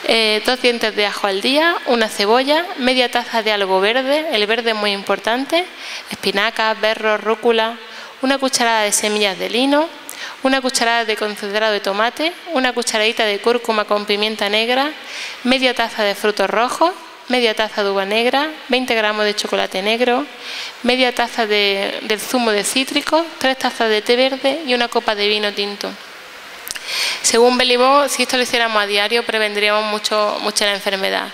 S2: 2 dientes de ajo al día, una cebolla, media taza de algo verde, el verde es muy importante, espinacas, berros, rúcula, una cucharada de semillas de lino, una cucharada de concentrado de tomate, una cucharadita de cúrcuma con pimienta negra, media taza de frutos rojos, media taza de uva negra, 20 gramos de chocolate negro, media taza del zumo de cítrico, 3 tazas de té verde y una copa de vino tinto. Según Belibó, si esto lo hiciéramos a diario, prevendríamos mucho la enfermedad.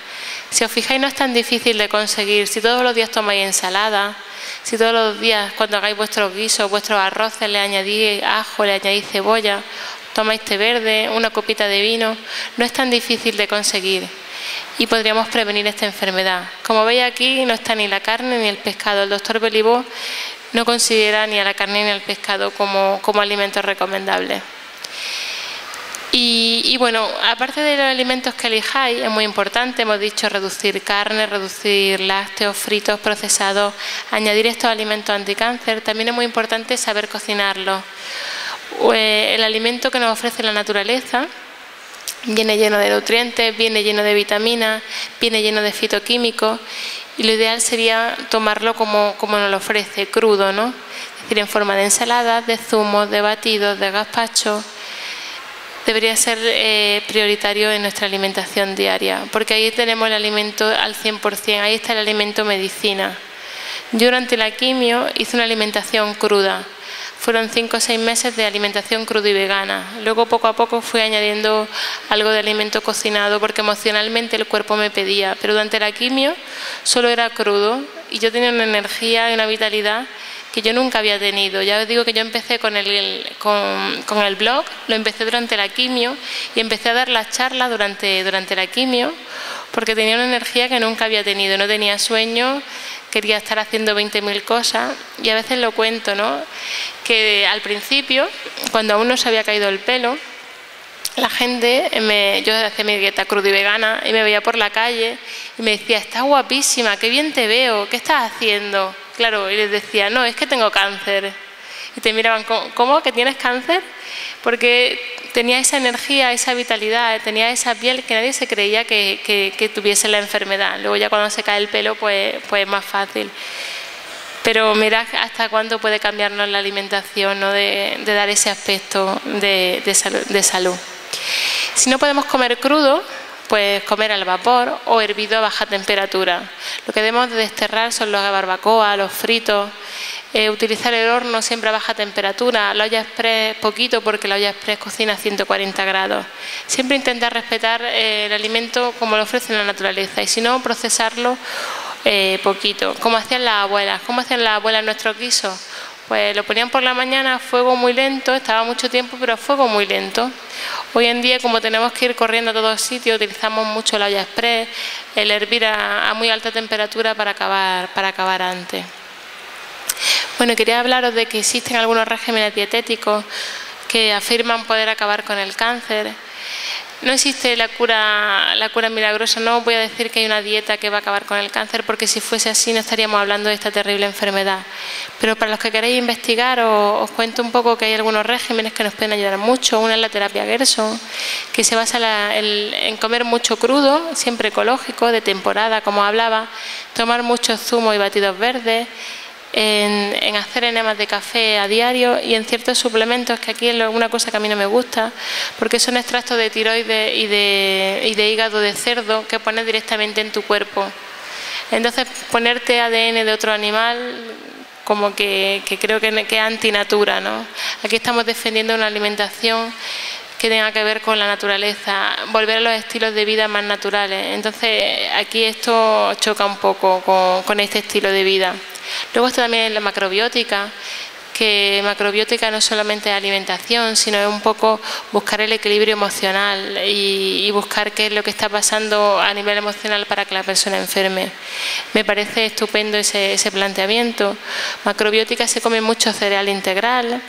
S2: Si os fijáis, no es tan difícil de conseguir. Si todos los días tomáis ensalada, si todos los días cuando hagáis vuestros guisos, vuestros arroces, le añadís ajo, le añadís cebolla, tomáis té verde, una copita de vino, no es tan difícil de conseguir y podríamos prevenir esta enfermedad. Como veis aquí, no está ni la carne ni el pescado. El doctor Belibó no considera ni a la carne ni al pescado como alimentos recomendables. Y bueno, aparte de los alimentos que elijáis, es muy importante, hemos dicho reducir carne, reducir lácteos, fritos, procesados, añadir estos alimentos anticáncer. También es muy importante saber cocinarlos. El alimento que nos ofrece la naturaleza viene lleno de nutrientes, viene lleno de vitaminas, viene lleno de fitoquímicos y lo ideal sería tomarlo como nos lo ofrece, crudo, ¿no? Es decir, en forma de ensaladas, de zumos, de batidos, de gazpacho. Debería ser prioritario en nuestra alimentación diaria, porque ahí tenemos el alimento al 100%, ahí está el alimento medicina. Yo durante la quimio hice una alimentación cruda, fueron 5 o 6 meses de alimentación cruda y vegana. Luego poco a poco fui añadiendo algo de alimento cocinado porque emocionalmente el cuerpo me pedía, pero durante la quimio solo era crudo y yo tenía una energía y una vitalidad que yo nunca había tenido. Ya os digo que yo empecé con el blog, lo empecé durante la quimio y empecé a dar las charlas durante la quimio porque tenía una energía que nunca había tenido, no tenía sueño, quería estar haciendo 20.000 cosas y a veces lo cuento, ¿no? Que al principio, cuando aún no se había caído el pelo, la gente, yo hacía mi dieta cruda y vegana y me veía por la calle y me decía, estás guapísima, qué bien te veo, ¿qué estás haciendo? Claro, y les decía, no, es que tengo cáncer. Y te miraban, ¿cómo? ¿Que tienes cáncer? Porque tenía esa energía, esa vitalidad, tenía esa piel que nadie se creía que tuviese la enfermedad. Luego ya cuando se cae el pelo, pues es más fácil. Pero mirad hasta cuánto puede cambiarnos la alimentación, ¿no? de dar ese aspecto de salud. Si no podemos comer crudo, pues comer al vapor o hervido a baja temperatura. Lo que debemos de desterrar son los barbacoas, los fritos, utilizar el horno siempre a baja temperatura, la olla express poquito porque la olla express cocina a 140 grados. Siempre intentar respetar el alimento como lo ofrece la naturaleza y si no, procesarlo poquito. Como hacían las abuelas. ¿Cómo hacían las abuelas nuestros guisos? Pues lo ponían por la mañana a fuego muy lento, estaba mucho tiempo, pero a fuego muy lento. Hoy en día, como tenemos que ir corriendo a todos sitios, utilizamos mucho la olla express, el hervir a muy alta temperatura para acabar antes. Bueno, quería hablaros de que existen algunos regímenes dietéticos que afirman poder acabar con el cáncer. No existe la cura milagrosa, no voy a decir que hay una dieta que va a acabar con el cáncer, porque si fuese así no estaríamos hablando de esta terrible enfermedad. Pero para los que queréis investigar, os cuento un poco que hay algunos regímenes que nos pueden ayudar mucho. Una es la terapia Gerson, que se basa en comer mucho crudo, siempre ecológico, de temporada, como hablaba, tomar muchos zumos y batidos verdes, en hacer enemas de café a diario y en ciertos suplementos, que aquí es una cosa que a mí no me gusta, porque son extractos de tiroides y de hígado de cerdo que pones directamente en tu cuerpo. Entonces, ponerte ADN de otro animal, como que creo que es antinatura, ¿no? Aquí estamos defendiendo una alimentación que tenga que ver con la naturaleza, volver a los estilos de vida más naturales. Entonces, aquí esto choca un poco con este estilo de vida. Luego está también la macrobiótica, que macrobiótica no solamente es alimentación, sino es un poco buscar el equilibrio emocional y buscar qué es lo que está pasando a nivel emocional para que la persona enferme. Me parece estupendo ese planteamiento. Macrobiótica se come mucho cereal integral,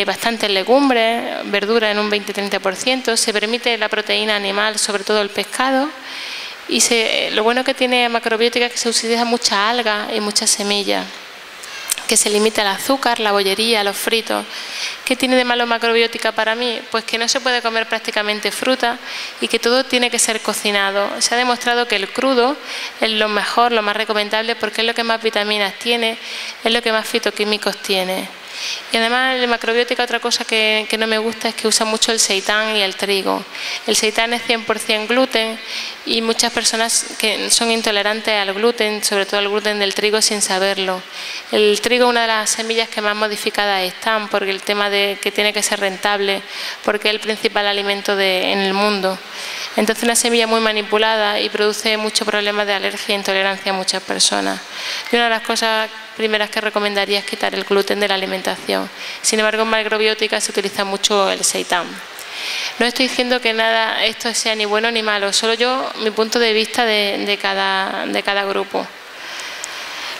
S2: bastantes legumbres, verduras en un 20-30%, se permite la proteína animal, sobre todo el pescado, y lo bueno que tiene macrobiótica es que se utiliza mucha alga y muchas semillas, que se limita el azúcar, la bollería, los fritos. ¿Qué tiene de malo macrobiótica para mí? Pues que no se puede comer prácticamente fruta y que todo tiene que ser cocinado. Se ha demostrado que el crudo es lo mejor, lo más recomendable, porque es lo que más vitaminas tiene, es lo que más fitoquímicos tiene. Y además en macrobiótica otra cosa que no me gusta es que usa mucho el seitán y el trigo. El seitán es 100% gluten y muchas personas que son intolerantes al gluten, sobre todo al gluten del trigo, sin saberlo. El trigo es una de las semillas que más modificadas están, porque el tema de que tiene que ser rentable, porque es el principal alimento en el mundo. Entonces una semilla muy manipulada y produce muchos problemas de alergia e intolerancia a muchas personas. Y una de las cosas primeras que recomendaría es quitar el gluten de la alimentación. Sin embargo, en macrobiótica se utiliza mucho el seitán. No estoy diciendo que nada esto sea ni bueno ni malo, solo mi punto de vista de cada grupo.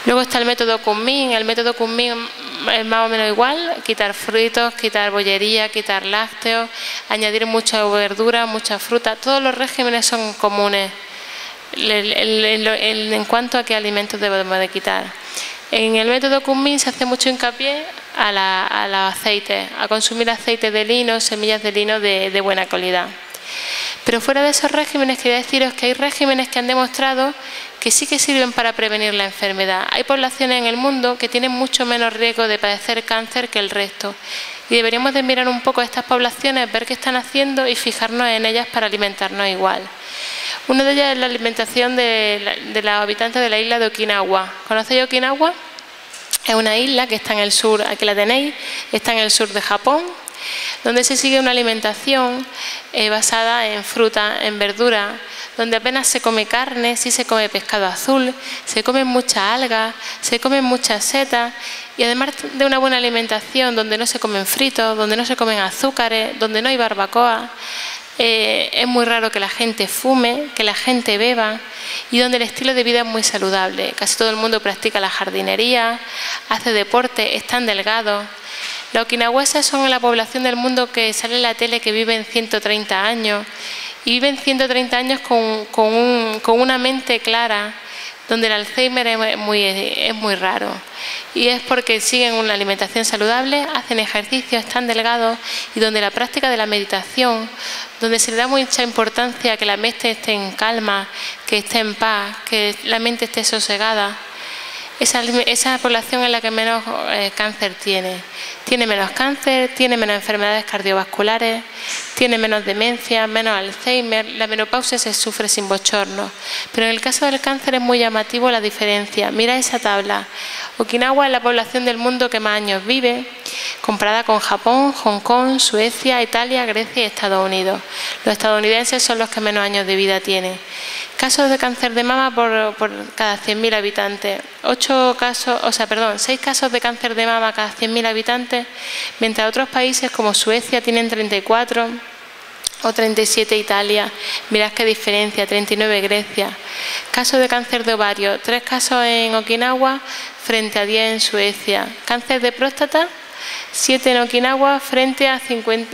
S2: Luego está el método Kunming. El método Kunming es más o menos igual: quitar fritos, quitar bollería, quitar lácteos, añadir mucha verdura, mucha fruta. Todos los regímenes son comunes en cuanto a qué alimentos debemos de quitar. En el método Kunming se hace mucho hincapié a los aceites, a consumir aceite de lino, semillas de lino de buena calidad. Pero fuera de esos regímenes, quería deciros que hay regímenes que han demostrado que sí que sirven para prevenir la enfermedad. Hay poblaciones en el mundo que tienen mucho menos riesgo de padecer cáncer que el resto. Y deberíamos de mirar un poco a estas poblaciones, ver qué están haciendo y fijarnos en ellas para alimentarnos igual. Una de ellas es la alimentación de los habitantes de la isla de Okinawa. ¿Conocéis Okinawa? Es una isla que está en el sur, aquí la tenéis, está en el sur de Japón, donde se sigue una alimentación basada en fruta, en verdura, donde apenas se come carne, sí se come pescado azul, se comen muchas algas, se comen muchas setas, y además de una buena alimentación donde no se comen fritos, donde no se comen azúcares, donde no hay barbacoa. Es muy raro que la gente fume, que la gente beba, y donde el estilo de vida es muy saludable. Casi todo el mundo practica la jardinería, hace deporte, están delgados. Los okinawenses son la población del mundo que sale en la tele que viven 130 años, y viven 130 años con una mente clara, donde el Alzheimer es muy raro. Y es porque siguen una alimentación saludable, hacen ejercicio, están delgados, y donde la práctica de la meditación, donde se le da mucha importancia a que la mente esté en calma, que esté en paz, que la mente esté sosegada. Esa población es la que menos cáncer tiene. Tiene menos cáncer, tiene menos enfermedades cardiovasculares, tiene menos demencia, menos Alzheimer. La menopausia se sufre sin bochorno. Pero en el caso del cáncer es muy llamativo la diferencia. Mira esa tabla. Okinawa es la población del mundo que más años vive, comparada con Japón, Hong Kong, Suecia, Italia, Grecia y Estados Unidos. Los estadounidenses son los que menos años de vida tienen. Casos de cáncer de mama por cada 100.000 habitantes. 6 casos de cáncer de mama cada 100.000 habitantes, mientras otros países como Suecia tienen 34 o 37 Italia. Mirad qué diferencia, 39 Grecia. Casos de cáncer de ovario, 3 casos en Okinawa frente a 10 en Suecia. Cáncer de próstata, 7 en Okinawa frente a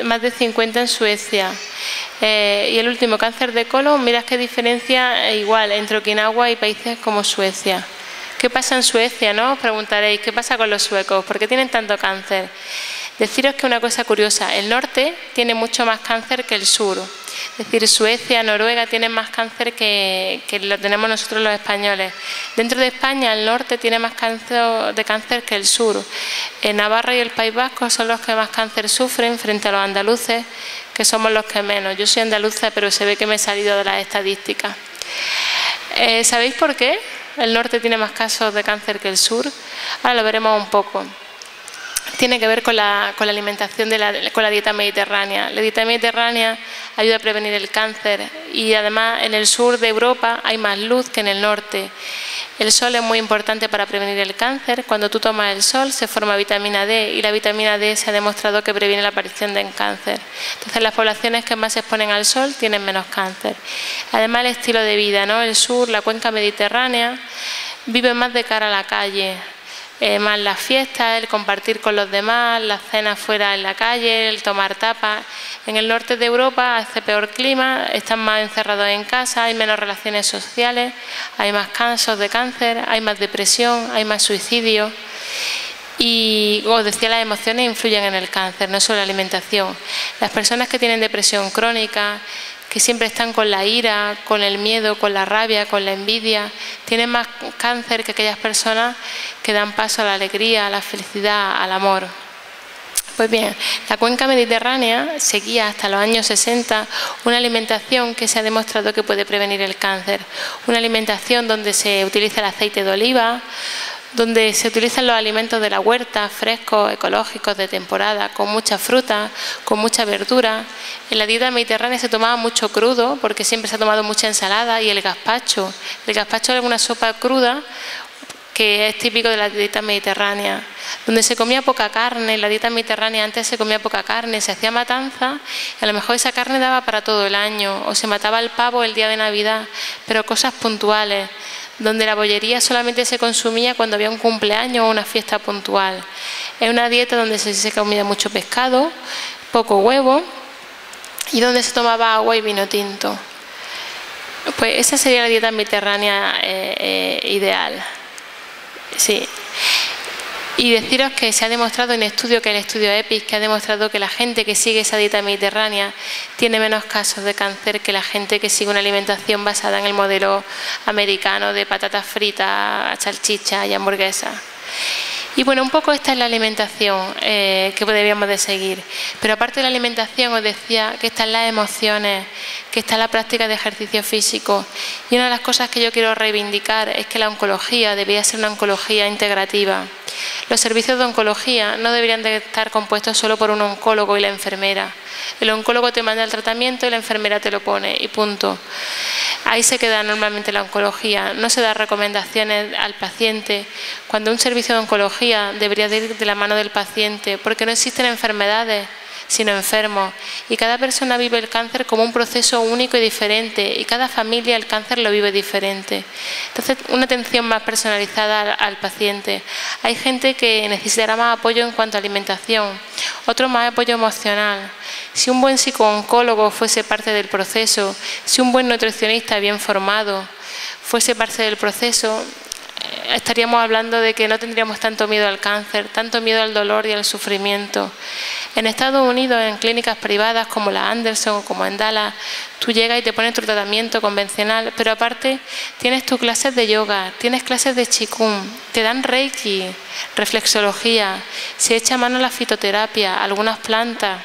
S2: más de 50 en Suecia. Y el último, cáncer de colon, mirad qué diferencia igual entre Okinawa y países como Suecia. ¿Qué pasa en Suecia, no? Os preguntaréis, ¿qué pasa con los suecos? ¿Por qué tienen tanto cáncer? Deciros que una cosa curiosa, el norte tiene mucho más cáncer que el sur. Es decir, Suecia, Noruega tienen más cáncer que lo tenemos nosotros los españoles. Dentro de España, el norte tiene más cáncer que el sur. Navarra y el País Vasco son los que más cáncer sufren frente a los andaluces, que somos los que menos. Yo soy andaluza, pero se ve que me he salido de las estadísticas. ¿Sabéis por qué el norte tiene más casos de cáncer que el sur? Ahora lo veremos un poco. tiene que ver con la alimentación, con la dieta mediterránea. La dieta mediterránea ayuda a prevenir el cáncer y además en el sur de Europa hay más luz que en el norte. El sol es muy importante para prevenir el cáncer. Cuando tú tomas el sol se forma vitamina D y la vitamina D se ha demostrado que previene la aparición del cáncer. Entonces las poblaciones que más se exponen al sol tienen menos cáncer. Además el estilo de vida, ¿no? El sur, la cuenca mediterránea, vive más de cara a la calle. Más las fiestas, el compartir con los demás, las cenas fuera en la calle, el tomar tapas. En el norte de Europa hace peor clima, están más encerrados en casa, hay menos relaciones sociales, hay más casos de cáncer, hay más depresión, hay más suicidio. Y, os decía, las emociones influyen en el cáncer, no solo la alimentación. Las personas que tienen depresión crónica, que siempre están con la ira, con el miedo, con la rabia, con la envidia, tienen más cáncer que aquellas personas que dan paso a la alegría, a la felicidad, al amor. Pues bien, la cuenca mediterránea seguía hasta los años 60 una alimentación que se ha demostrado que puede prevenir el cáncer. Una alimentación donde se utiliza el aceite de oliva, donde se utilizan los alimentos de la huerta, frescos, ecológicos, de temporada, con mucha fruta, con mucha verdura. En la dieta mediterránea se tomaba mucho crudo, porque siempre se ha tomado mucha ensalada, y el gazpacho. El gazpacho es una sopa cruda que es típico de la dieta mediterránea, donde se comía poca carne. En la dieta mediterránea antes se comía poca carne, se hacía matanza, y a lo mejor esa carne daba para todo el año, o se mataba el pavo el día de Navidad, pero cosas puntuales, donde la bollería solamente se consumía cuando había un cumpleaños o una fiesta puntual. Es una dieta donde se comía mucho pescado, poco huevo y donde se tomaba agua y vino tinto. Pues esa sería la dieta mediterránea ideal. Sí. Y deciros que se ha demostrado en estudio, que el estudio EPIC, que ha demostrado que la gente que sigue esa dieta mediterránea tiene menos casos de cáncer que la gente que sigue una alimentación basada en el modelo americano de patatas fritas, salchichas y hamburguesas. Y bueno, un poco esta es la alimentación que deberíamos de seguir. Pero aparte de la alimentación, os decía que están las emociones, que está la práctica de ejercicio físico. Y una de las cosas que yo quiero reivindicar es que la oncología debería ser una oncología integrativa. Los servicios de oncología no deberían de estar compuestos solo por un oncólogo y la enfermera. El oncólogo te manda el tratamiento y la enfermera te lo pone y punto. Ahí se queda normalmente la oncología. No se da recomendaciones al paciente, cuando un servicio de oncología debería de ir de la mano del paciente, porque no existen enfermedades, sino enfermos. Y cada persona vive el cáncer como un proceso único y diferente, y cada familia el cáncer lo vive diferente. Entonces, una atención más personalizada al paciente. Hay gente que necesitará más apoyo en cuanto a alimentación, otro más apoyo emocional. Si un buen psicooncólogo fuese parte del proceso, si un buen nutricionista bien formado fuese parte del proceso, estaríamos hablando de que no tendríamos tanto miedo al cáncer, tanto miedo al dolor y al sufrimiento. En Estados Unidos, en clínicas privadas como la Anderson o como en Dallas, tú llegas y te pones tu tratamiento convencional, pero aparte tienes tus clases de yoga, tienes clases de Qigong, te dan Reiki, reflexología, se echa mano a la fitoterapia, algunas plantas.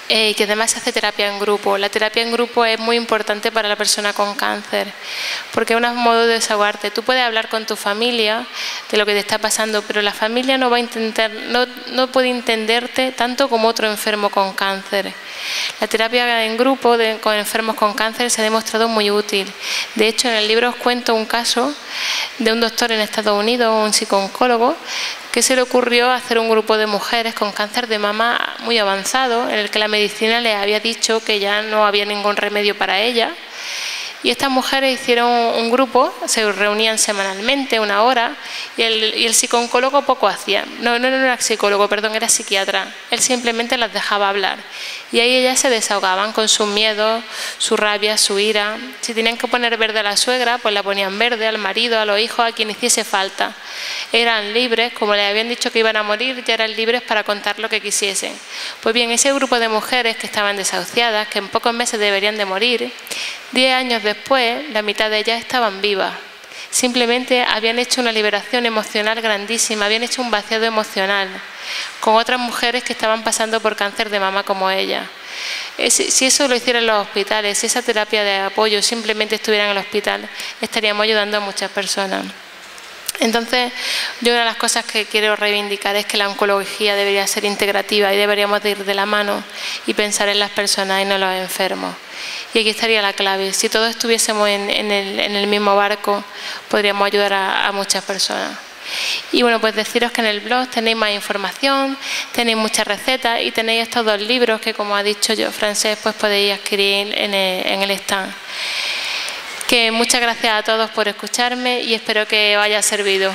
S2: Que además se hace terapia en grupo. La terapia en grupo es muy importante para la persona con cáncer, porque es un modo de desahogarte. Tú puedes hablar con tu familia de lo que te está pasando, pero la familia no va a intentar, no puede entenderte tanto como otro enfermo con cáncer. La terapia en grupo con enfermos con cáncer se ha demostrado muy útil. De hecho, en el libro os cuento un caso de un doctor en Estados Unidos, un psicooncólogo, que se le ocurrió hacer un grupo de mujeres con cáncer de mama muy avanzado, en el que la medicina les había dicho que ya no había ningún remedio para ella. Y estas mujeres hicieron un grupo, se reunían semanalmente, 1 hora, y el psicooncólogo poco hacía. No era psicólogo, perdón, era psiquiatra. Él simplemente las dejaba hablar. Y ahí ellas se desahogaban con sus miedos, su rabia, su ira. Si tenían que poner verde a la suegra, pues la ponían verde, al marido, a los hijos, a quien hiciese falta. Eran libres, como les habían dicho que iban a morir, ya eran libres para contar lo que quisiesen. Pues bien, ese grupo de mujeres que estaban desahuciadas, que en pocos meses deberían de morir, 10 años después, la mitad de ellas estaban vivas. Simplemente habían hecho una liberación emocional grandísima, habían hecho un vaciado emocional con otras mujeres que estaban pasando por cáncer de mama como ellas. Si eso lo hicieran los hospitales, si esa terapia de apoyo simplemente estuviera en el hospital, estaríamos ayudando a muchas personas. Entonces, yo una de las cosas que quiero reivindicar es que la oncología debería ser integrativa y deberíamos de ir de la mano y pensar en las personas y no en los enfermos. Y aquí estaría la clave. Si todos estuviésemos en el mismo barco, podríamos ayudar a muchas personas. Y bueno, pues deciros que en el blog tenéis más información, tenéis muchas recetas y tenéis estos 2 libros que, como ha dicho yo, Francesc, pues podéis adquirir en el stand. Que muchas gracias a todos por escucharme y espero que os haya servido.